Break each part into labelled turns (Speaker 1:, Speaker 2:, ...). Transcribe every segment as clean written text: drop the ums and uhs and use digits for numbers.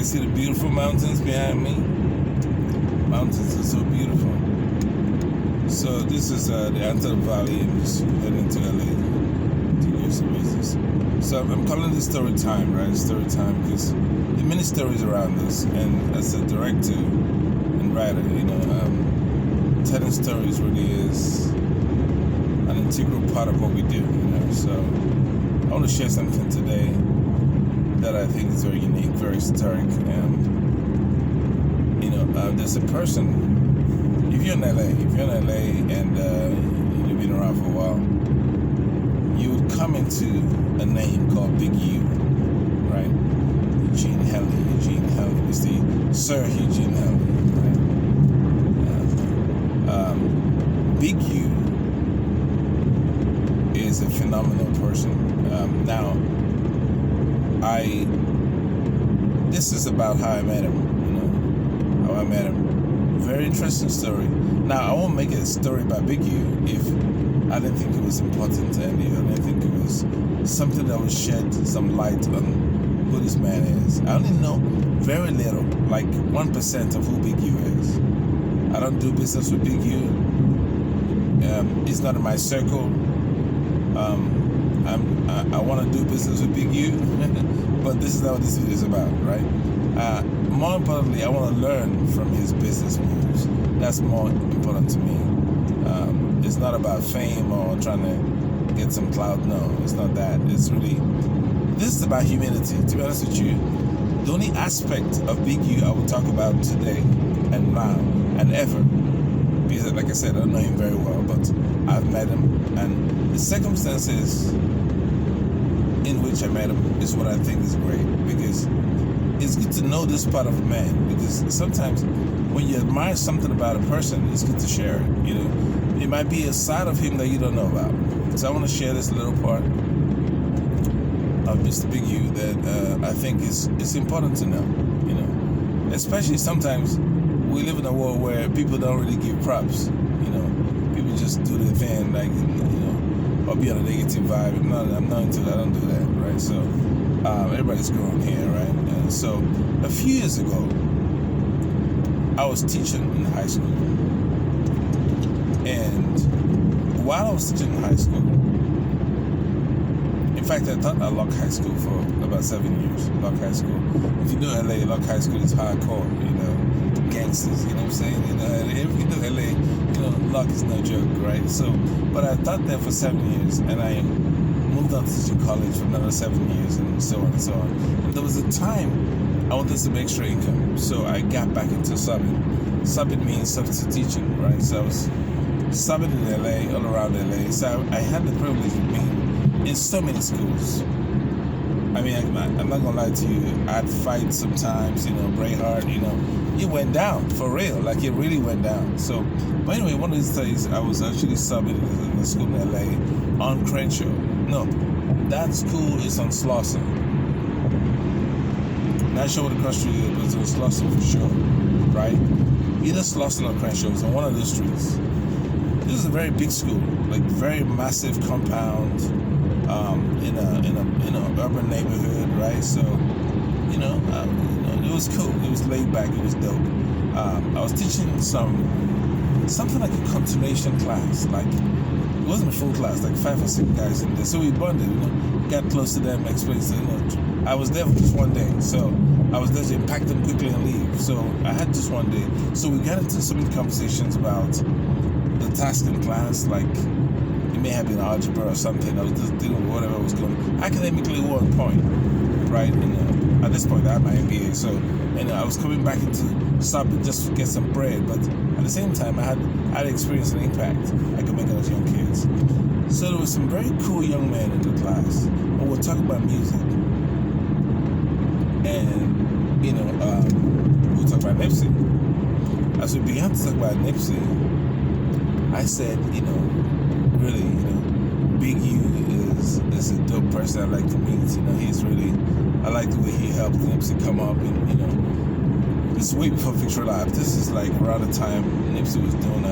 Speaker 1: guys see the beautiful mountains behind me? Mountains are so beautiful. So this is the Antelope Valley. I'm just heading to LA to go some business. So I'm calling this story time, right? Story time because there are many stories around this, and as a director and writer, telling stories really is an integral part of what we do. So I want to share something today that I think is very unique, very historic. There's a person. If you're in LA and you've been around for a while, you would come into a name called Big U, right? Eugene Helly. You see, Sir Eugene Helly, right? Big U is a phenomenal person. This is about how I met him. How I met him. Very interesting story. Now, I won't make it a story about Big U if I didn't think it was important to any. I didn't think it was something that would shed some light on who this man is. I only know very little, like 1% of who Big U is. I don't do business with Big U. It's not in my circle. I want to do business with Big U, but this is not what this video is about, right? More importantly, I want to learn from his business moves. That's more important to me. It's not about fame or trying to get some clout. No, it's not that. This is about humility. To be honest with you, the only aspect of Big U I will talk about today and now and ever, because like I said, I don't know him very well, but I've met him, and the circumstances in which I met him is what I think is great, because it's good to know this part of a man, because sometimes when you admire something about a person, it's good to share it. It might be a side of him that you don't know about. So I want to share this little part of Mr. Big U that I think it's important to know. Especially sometimes we live in a world where people don't really give props. People just do their thing, like or be on a negative vibe. I'm not into that. I don't do that, right? So everybody's growing here, right? So a few years ago, I was teaching in high school, and while I was teaching in high school, in fact, I taught at Lock High School for about 7 years. Lock High School. If you know LA, Lock High School is hardcore. Gangsters. You know what I'm saying? If you know LA, Lock is no joke, right? So, but I taught there for 7 years, and I moved on to teaching college for another 7 years, and so on and so on. And there was a time I wanted some extra income, so I got back into subbing. Subbing means substitute teaching, right? So I was subbing in LA, all around LA. So I had the privilege of being in so many schools. I mean, I'm not gonna lie to you. I'd fight sometimes, Braveheart, it went down for real. Like it really went down. So, but anyway, one of these days I was actually subbing in a school in LA on Crenshaw. No, that school is on Slauson. Not sure what the cross street is, but it's on Slauson for sure, right? Either Slauson or Crenshaw. It's on one of those streets. This is a very big school, like very massive compound, in a urban neighborhood, right? So, it was cool. It was laid back. It was dope. I was teaching something like a continuation class. Like it wasn't a full class, like 5 or 6 guys in there. So we bonded. Got close to them, explained. I was there for just one day, so I was there to impact them quickly and leave. So I had just one day. So we got into so many conversations about the task in class, like it may have been algebra or something. I was just dealing with whatever was going on. Academically, we were on point, right? At this point, I had my MBA, so I was coming back into subbing just to get some bread. But at the same time, I had experience and impact I could make on those young kids. So there was some very cool young men in the class, and we'll talk about music, and we'll talk about Nipsey. As we began to talk about Nipsey, I said, really, Big U is a dope person I'd like to meet. He's really, I like the way he helped Nipsey come up, and this is way before Victory Lab. This is like around the time Nipsey was doing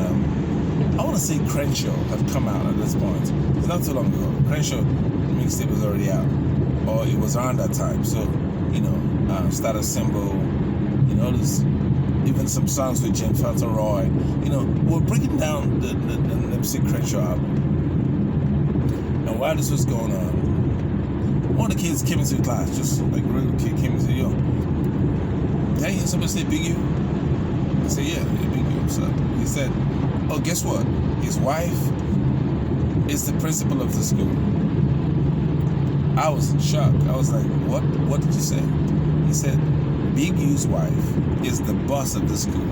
Speaker 1: I want to say Crenshaw had come out at this point. It's not too long ago. Crenshaw mixtape was already out, or it was around that time. So, Status Symbol, there's even some songs with James Felton Roy. We're breaking down the Nipsey Crenshaw album. And while this was going on, one of the kids came into the class, just like a regular kid came and said, yo, did I hear somebody say Big U? I said, yeah, Big U. So he said, oh, guess what? His wife is the principal of the school. I was in shock. I was like, what? What did you say? He said, Big U's wife is the boss of the school.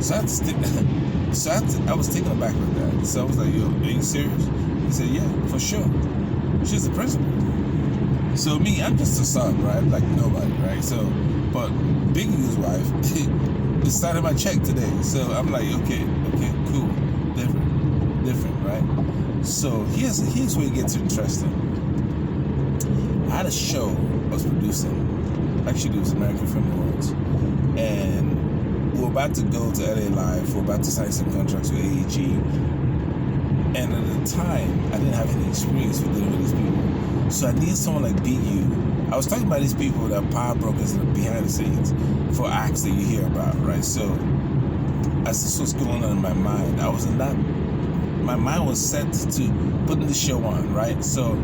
Speaker 1: So I was taken aback with that. So I was like, yo, are you serious? He said, yeah, for sure. She's the principal. So me, I'm just a sub, right? Like nobody, right? So, but Big U's wife decided my check today. So I'm like, okay, cool, different, right? So here's where it gets interesting. I had a show I was producing. Actually, it was American Film Awards, and we were about to go to LA Live. We were about to sign some contracts with AEG. And at the time, I didn't have any experience with dealing with these people. So I needed someone like Big U. I was talking about these people that are power brokers that are behind the scenes for acts that you hear about, right? So as this was going on in my mind, my mind was set to putting the show on, right? So,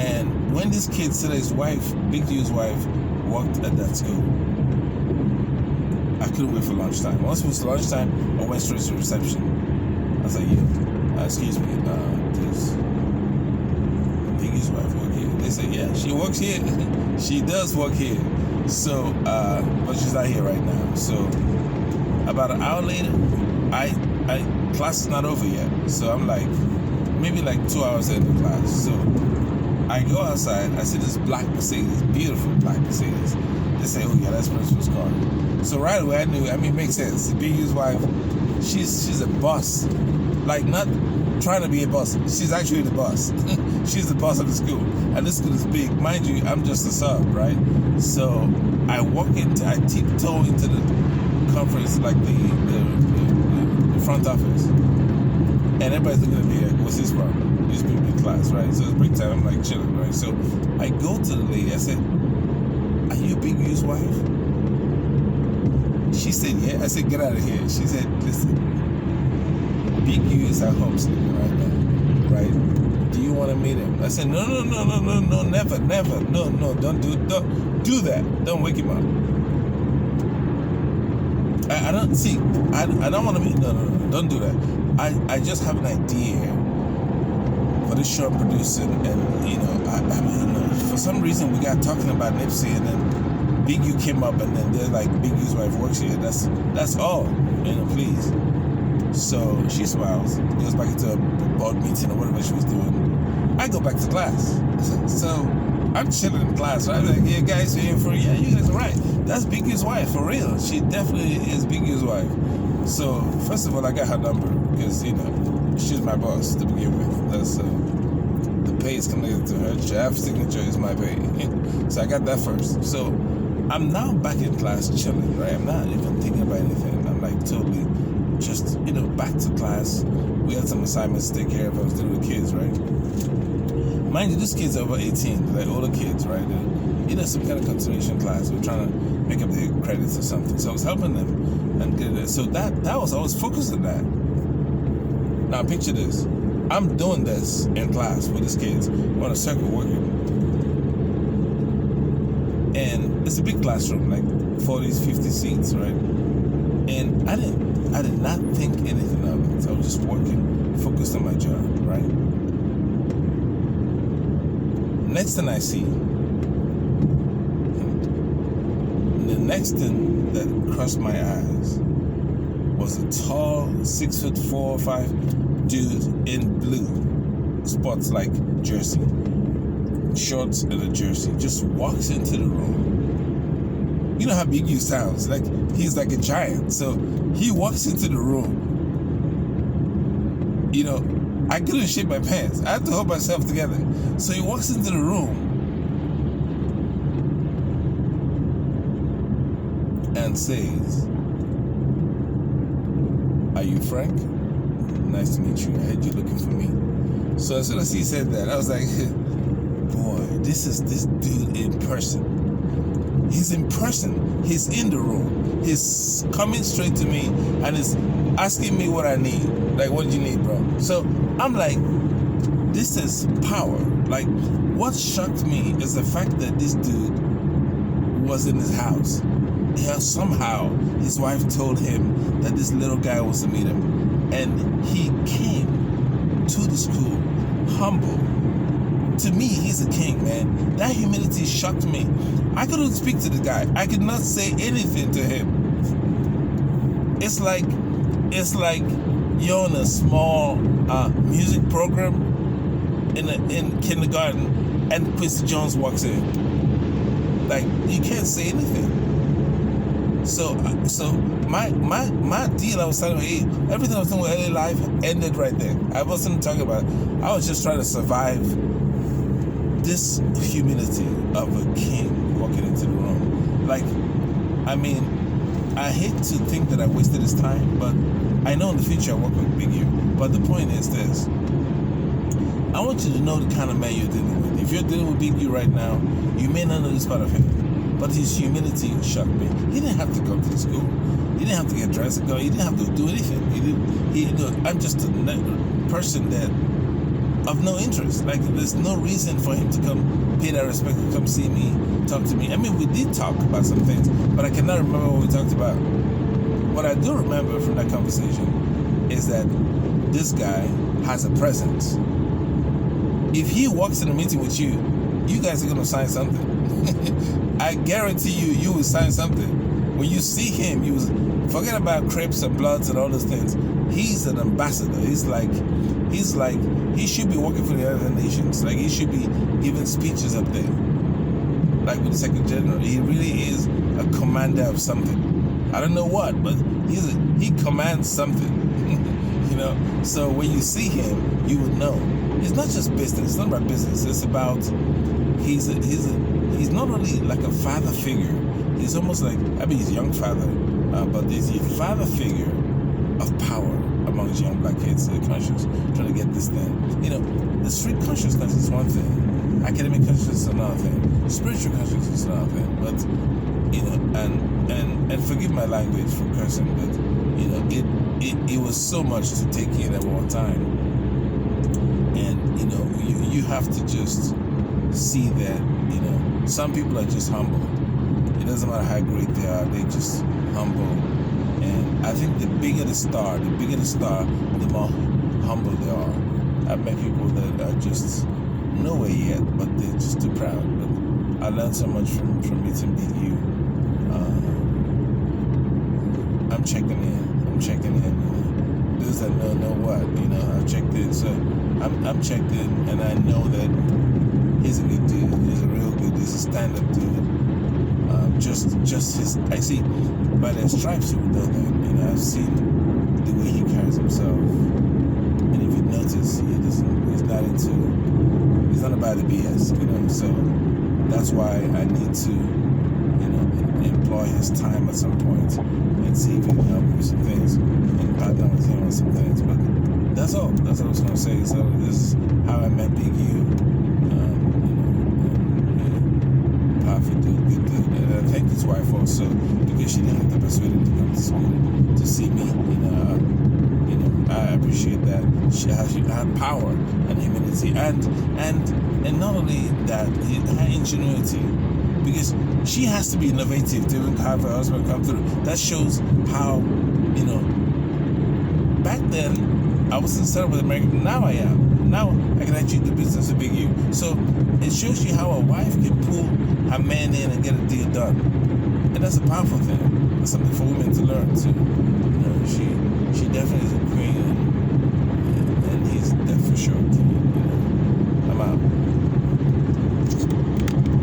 Speaker 1: and when this kid said his wife, Big U's wife, worked at that school, I couldn't wait for lunchtime. Once it was lunchtime, I went straight to reception. I was like, yeah, excuse me, does Big U's wife work here? They said, yeah, she works here. She does work here. So, but she's not here right now. So, about an hour later, class is not over yet. So I'm like, maybe like 2 hours into class. So I go outside, I see this black Mercedes, beautiful black Mercedes. They say, oh yeah, that's principal's car. So right away I knew, it makes sense. Big U's wife, she's a boss. Like, not trying to be a boss. She's actually the boss. She's the boss of the school. And this school is big. Mind you, I'm just a sub, right? So I tiptoe into the conference, like the front office. And everybody's looking at me like, what's his problem? These people in class, right? So it's break time, I'm like chilling, right? So I go to the lady, I said, are you Big U's wife? She said, yeah. I said, get out of here. She said, listen, Big U is at home sleeping right now, right? Do you want to meet him? I said, no, never. No, don't do that. Don't wake him up. I don't want to meet, no, don't do that. I just have an idea for the show I'm producing, and for some reason we got talking about Nipsey, and then Big U came up, and then they're like, Big U's wife works here. That's all, please. So she smiles, goes back into a board meeting or whatever she was doing. I go back to class. So I'm chilling in class, right? I'm like, yeah, guys, you're here for, yeah, you guys are right. That's Big U's wife, for real. She definitely is Big U's wife. So, first of all, I got her number, because, she's my boss to begin with. That's, the pay is connected to her. Jeff's signature is my pay. So I got that first. So, I'm now back in class chilling, right? I'm not even thinking about anything. I'm like totally just, back to class. We had some assignments to take care of. I was dealing with kids, right? Mind you, these kids are over 18. They're older kids, right? They're, some kind of continuation class. We're trying to make up their credits or something. So I was helping them and get it. So I was focused on that. Now picture this. I'm doing this in class with these kids on a circle working. And it's a big classroom, like 40s, 50 seats, right? And I did not think anything of it. I was just working, focused on my job, right? Next thing I see, the next thing that crossed my eyes was a tall, 6'4" or 5" dude in blue, sports like jersey, shorts and a jersey, just walks into the room. You know how Big U sounds, like he's like a giant. So he walks into the room. I couldn't shake my pants. I had to hold myself together. So he walks into the room and says, "Are you Frank? Nice to meet you. I heard you looking for me." So as soon as he said that, I was like, boy, this is this dude in person. He's in person. He's in the room. He's coming straight to me and is asking me what I need. Like, what do you need, bro? So I'm like, this is power. Like, what shocked me is the fact that this dude was in his house. Yeah, somehow his wife told him that this little guy wants to meet him, and he came to the school humble. To me, he's a king, man. That humility shocked me. I couldn't speak to the guy. I could not say anything to him. It's like you're in a small music program in kindergarten, and Quincy Jones walks in. Like, you can't say anything. So my deal, I was telling you, hey, everything I was doing with LA Life ended right there. I wasn't talking about it. I was just trying to survive this humility of a king walking into the room. Like, I mean, I hate to think that I wasted his time, but I know in the future I work with Big U. But the point is this. I want you to know the kind of man you're dealing with. If you're dealing with Big U right now, you may not know this part of him, but his humility shocked me. He didn't have to come to the school. He didn't have to get dressed and go. He didn't have to do anything. I'm just a person that of no interest. Like, there's no reason for him to come pay that respect, to come see me, talk to me. I mean, we did talk about some things, but I cannot remember what we talked about. What I do remember from that conversation is that this guy has a presence. If he walks in a meeting with you, you guys are going to sign something. I guarantee you will sign something. When you see him, forget about Crips and Bloods and all those things. He's an ambassador. He's like, he should be working for the United Nations. Like, he should be giving speeches up there. Like with the Secretary General. He really is a commander of something. I don't know what, but he commands something. You know? So when you see him, you would know. It's not just business. It's not about business. It's about, he's not only like a father figure. He's almost like, I mean, he's a young father, but there's a father figure of power amongst young black kids, conscious, trying to get this thing. You know, the street consciousness is one thing, academic consciousness is another thing, spiritual consciousness is another thing. But you know, and forgive my language for cursing, but you know, it was so much to take in at one time, and you know, you have to just see that, you know, some people are just humble. It doesn't matter how great they are, they just humble. And I think the bigger the star, the more humble they are. I've met people that are just nowhere yet, but they're just too proud. But I learned so much from meeting Big U. I'm checking in. Those that know what, you know, I've checked in. So I'm checked in, and I know that he's a good dude. He's a real good. He's a stand-up dude. Just his. I see by their stripes you would know that. You know, I've seen the way he carries himself, and if you notice, he's not about the BS. You know, so that's why I need to, you know, employ his time at some point and see if he can help me with some things and partner with him on some things. But that's all. That's what I was gonna say. So this is how I met Big U. Powerful dude, good dude. And I thank his wife also, because she didn't have to persuade him to come to school to see me. You know, I appreciate that. She had power and humility, and not only that, her ingenuity, because she has to be innovative to even have her husband come through. That shows how, you know, back then I wasn't set up with American. Now I am. Now I can actually do business with Big U. So it shows you how a wife can pull her man in and get a deal done. And that's a powerful thing. That's something for women to learn too. You know,